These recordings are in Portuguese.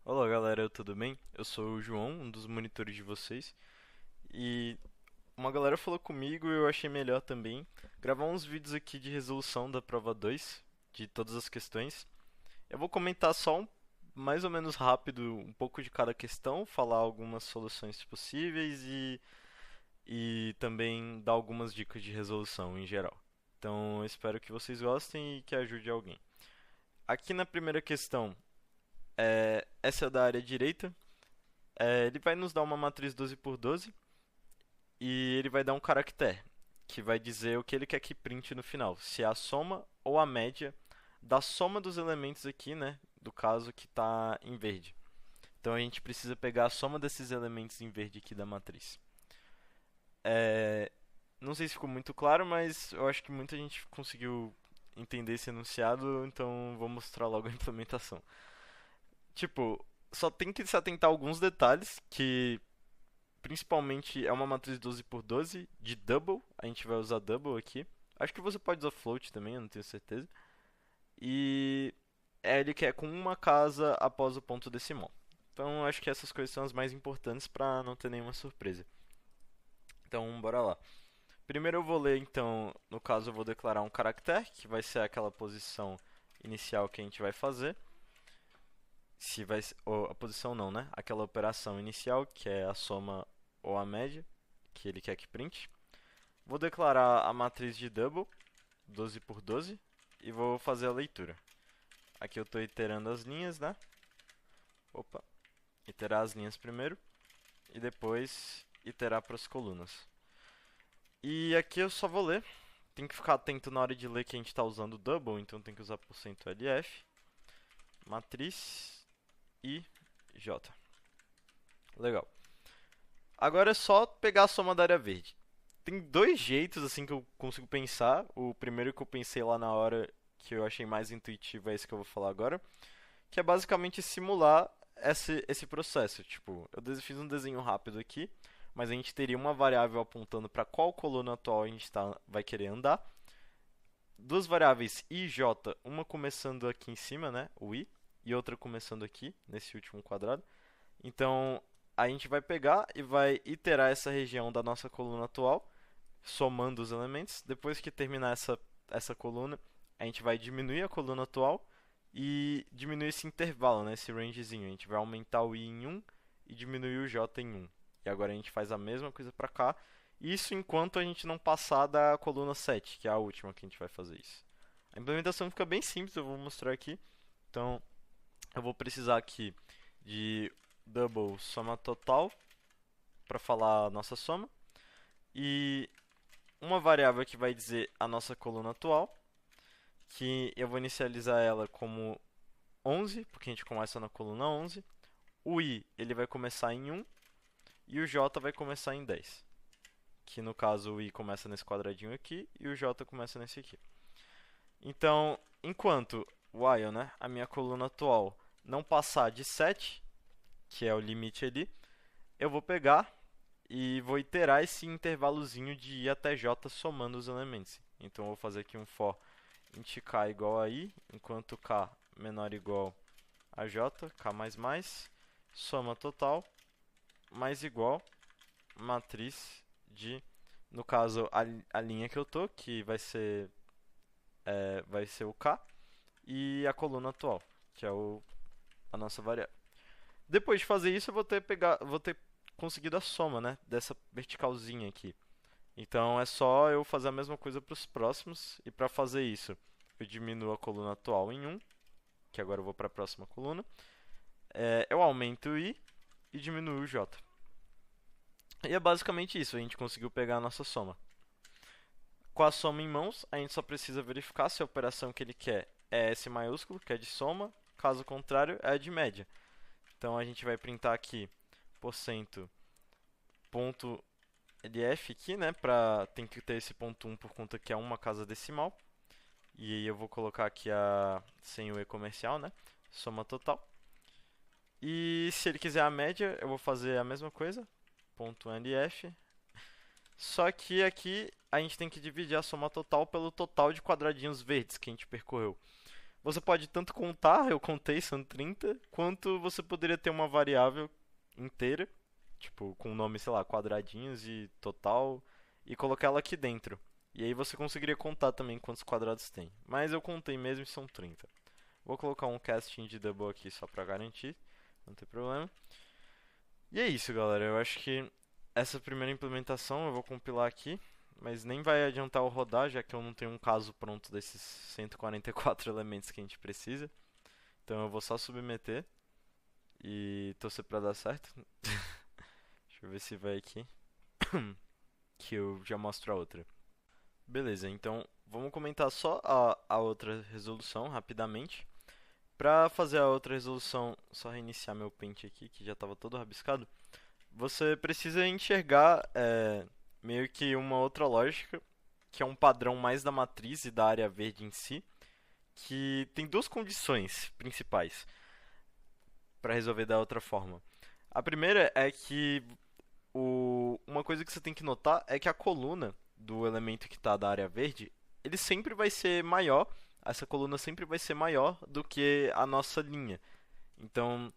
Olá galera, tudo bem? Eu sou o João, um dos monitores de vocês. E uma galera falou comigo e eu achei melhor também gravar uns vídeos aqui de resolução da prova 2, de todas as questões. Eu vou comentar só mais ou menos rápido um pouco de cada questão, falar algumas soluções possíveis e também dar algumas dicas de resolução em geral. Então eu espero que vocês gostem e que ajude alguém. Aqui na primeira questão, essa é da área direita. Ele vai nos dar uma matriz 12 por 12 e ele vai dar um caractere que vai dizer o que ele quer que print no final, se é a soma ou a média da soma dos elementos aqui, né, do caso que está em verde. Então a gente precisa pegar a soma desses elementos em verde aqui da matriz. É, não sei se ficou muito claro, mas eu acho que muita gente conseguiu entender esse enunciado, então vou mostrar logo a implementação. Tipo, só tem que se atentar a alguns detalhes que principalmente é uma matriz 12 por 12 de double. A gente vai usar double aqui. Acho que você pode usar float também, eu não tenho certeza. E ele quer com uma casa após o ponto decimal. Então acho que essas coisas são as mais importantes para não ter nenhuma surpresa. Então bora lá. Primeiro eu vou ler, então, no caso eu vou declarar um caractere, que vai ser aquela posição inicial que a gente vai fazer. Se vai, ou a posição não, né? Aquela operação inicial, que é a soma ou a média, que ele quer que print. Vou declarar a matriz de double, 12 por 12, e vou fazer a leitura. Aqui eu estou iterando as linhas, né? Opa, iterar as linhas primeiro, e depois iterar para as colunas. E aqui eu só vou ler. Tem que ficar atento na hora de ler que a gente está usando double, então tem que usar %lf, matriz e j. Legal. Agora é só pegar a soma da área verde. Tem dois jeitos assim que eu consigo pensar. O primeiro que eu pensei lá na hora, que eu achei mais intuitivo, é esse que eu vou falar agora, que é basicamente simular esse processo. Tipo, eu fiz um desenho rápido aqui, mas a gente teria uma variável apontando para qual coluna atual a gente vai querer andar. Duas variáveis i e j, uma começando aqui em cima, né, o i, e outra começando aqui, nesse último quadrado. Então, a gente vai pegar e vai iterar essa região da nossa coluna atual, somando os elementos. Depois que terminar essa coluna, a gente vai diminuir a coluna atual e diminuir esse intervalo, né, esse rangezinho. A gente vai aumentar o i em 1 e diminuir o j em 1. E agora a gente faz a mesma coisa para cá. Isso enquanto a gente não passar da coluna 7, que é a última que a gente vai fazer isso. A implementação fica bem simples, eu vou mostrar aqui. Então, eu vou precisar aqui de double soma total para falar a nossa soma e uma variável que vai dizer a nossa coluna atual, que eu vou inicializar ela como 11, porque a gente começa na coluna 11. O i ele vai começar em 1 e o j vai começar em 10. Que no caso o i começa nesse quadradinho aqui e o j começa nesse aqui. Então, enquanto while, né, a minha coluna atual não passar de 7, que é o limite ali, eu vou pegar e vou iterar esse intervalozinho de i até j somando os elementos. Então eu vou fazer aqui um for int k igual a i, enquanto k menor ou igual a j, k mais mais, soma total, mais igual, matriz de, no caso, a linha que eu tô, que vai ser o k, e a coluna atual, que é a nossa variável. Depois de fazer isso, eu vou ter conseguido a soma, né, dessa verticalzinha aqui. Então é só eu fazer a mesma coisa para os próximos. E para fazer isso, eu diminuo a coluna atual em 1, que agora eu vou para a próxima coluna. Eu aumento o i e diminuo o j. E é basicamente isso, a gente conseguiu pegar a nossa soma. Com a soma em mãos, a gente só precisa verificar se a operação que ele quer é S maiúsculo, que é de soma, caso contrário, é de média. Então a gente vai printar aqui porcento ponto LF aqui, né, tem que ter esse ponto 1 por conta que é uma casa decimal. E aí eu vou colocar aqui sem o e comercial, né, soma total. E se ele quiser a média, eu vou fazer a mesma coisa, ponto .lf. Só que aqui a gente tem que dividir a soma total pelo total de quadradinhos verdes que a gente percorreu. você pode tanto contar, eu contei, são 30, quanto você poderia ter uma variável inteira, tipo, com o nome, sei lá, quadradinhos e total, e colocar ela aqui dentro. E aí você conseguiria contar também quantos quadrados tem. Mas eu contei mesmo e são 30. Vou colocar um casting de double aqui só pra garantir, não tem problema. E é isso, galera. Eu acho que essa primeira implementação eu vou compilar aqui, mas nem vai adiantar eu rodar, já que eu não tenho um caso pronto desses 144 elementos que a gente precisa. Então eu vou só submeter e torcer pra dar certo. Deixa eu ver se vai aqui, que eu já mostro a outra. Beleza, então vamos comentar só a outra resolução rapidamente. Para fazer a outra resolução, só reiniciar meu Paint aqui, que já estava todo rabiscado. Você precisa enxergar meio que uma outra lógica, que é um padrão mais da matriz e da área verde em si, que tem duas condições principais para resolver da outra forma. A primeira é que uma coisa que você tem que notar é que a coluna do elemento que está da área verde, ele sempre vai ser maior, essa coluna sempre vai ser maior do que a nossa linha. Então,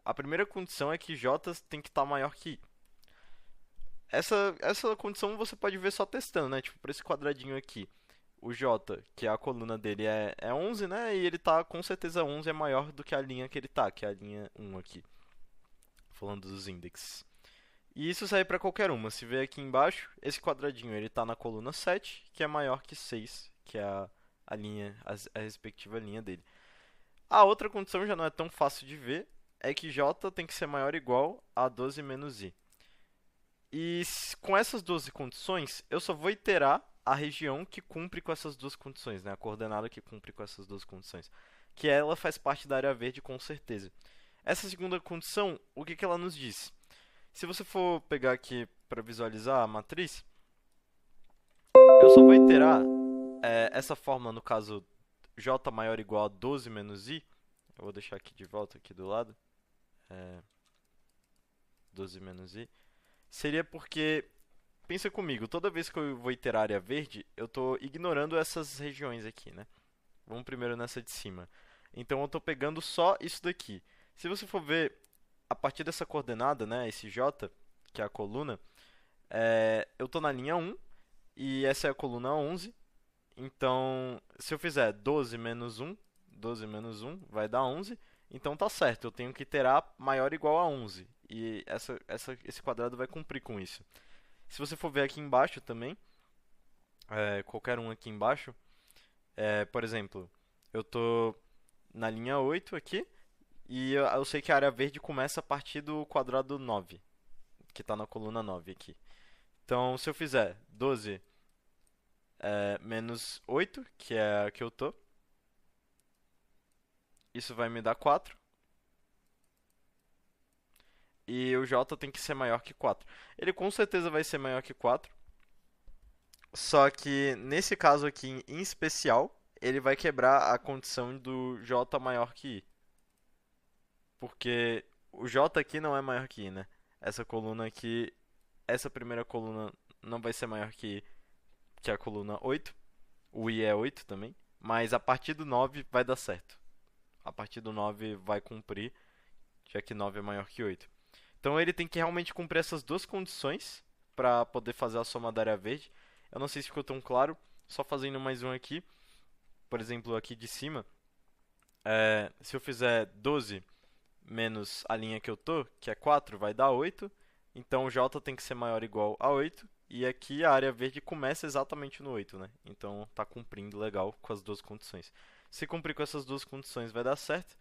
a primeira condição é que J tem que estar maior que I. Essa condição você pode ver só testando, né? Tipo, por esse quadradinho aqui. O J, que é a coluna dele, é 11, né? E ele tá, com certeza, 11 é maior do que a linha que ele tá, que é a linha 1 aqui. Falando dos índices. E isso serve para qualquer uma. Se vê aqui embaixo, esse quadradinho ele está na coluna 7, que é maior que 6, que é a linha, a respectiva linha dele. A outra condição já não é tão fácil de ver, é que J tem que ser maior ou igual a 12 menos I. E com essas 12 condições, eu só vou iterar a região que cumpre com essas duas condições, né? A coordenada que cumpre com essas duas condições. Que ela faz parte da área verde com certeza. Essa segunda condição, o que ela nos diz? Se você for pegar aqui para visualizar a matriz, eu só vou iterar essa fórmula, no caso, J maior ou igual a 12 menos I. Eu vou deixar aqui de volta, aqui do lado. 12 menos I. Seria porque, pensa comigo, toda vez que eu vou iterar a área verde, eu estou ignorando essas regiões aqui, né? Vamos primeiro nessa de cima. Então eu estou pegando só isso daqui. Se você for ver, a partir dessa coordenada, né, esse J, que é a coluna, eu estou na linha 1 e essa é a coluna 11. Então, se eu fizer 12 menos 1 vai dar 11. Então tá certo, eu tenho que iterar maior ou igual a 11. E esse quadrado vai cumprir com isso. Se você for ver aqui embaixo também, qualquer um aqui embaixo, por exemplo, eu estou na linha 8 aqui, e eu sei que a área verde começa a partir do quadrado 9, que está na coluna 9 aqui. Então, se eu fizer 12 menos 8, que é a que eu tô, isso vai me dar 4. E o J tem que ser maior que 4. Ele com certeza vai ser maior que 4. Só que nesse caso aqui em especial, ele vai quebrar a condição do J maior que I. Porque o J aqui não é maior que I, né? Essa coluna aqui, essa primeira coluna não vai ser maior que a coluna 8. O I é 8 também. Mas a partir do 9 vai dar certo. A partir do 9 vai cumprir, já que 9 é maior que 8. Então ele tem que realmente cumprir essas duas condições para poder fazer a soma da área verde. Eu não sei se ficou tão claro, só fazendo mais um aqui. Por exemplo, aqui de cima, se eu fizer 12 menos a linha que eu tô, que é 4, vai dar 8. Então o J tem que ser maior ou igual a 8. E aqui a área verde começa exatamente no 8, né? Então está cumprindo legal com as duas condições. Se cumprir com essas duas condições vai dar certo.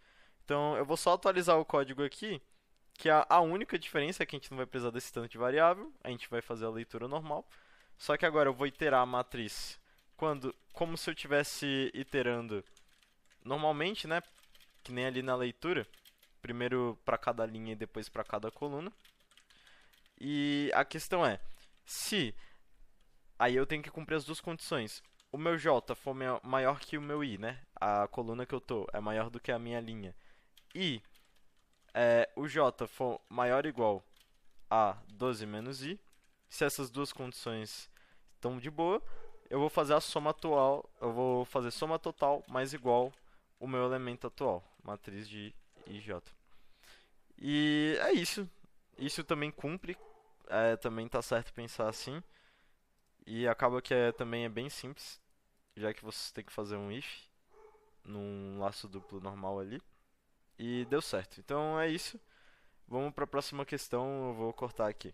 Então eu vou só atualizar o código aqui, que a única diferença é que a gente não vai precisar desse tanto de variável, a gente vai fazer a leitura normal. Só que agora eu vou iterar a matriz como se eu estivesse iterando normalmente, né? Que nem ali na leitura. Primeiro para cada linha e depois para cada coluna. E a questão é, se aí eu tenho que cumprir as duas condições. O meu J for maior que o meu I, né? A coluna que eu tô é maior do que a minha linha. E o J for maior ou igual a 12 menos I. Se essas duas condições estão de boa, eu vou fazer a soma atual, eu vou fazer soma total mais igual o meu elemento atual, matriz de IJ. E é isso. Isso também cumpre, também tá certo pensar assim. E acaba que também é bem simples, já que você tem que fazer um if num laço duplo normal ali. E deu certo. Então é isso. Vamos para a próxima questão. Eu vou cortar aqui.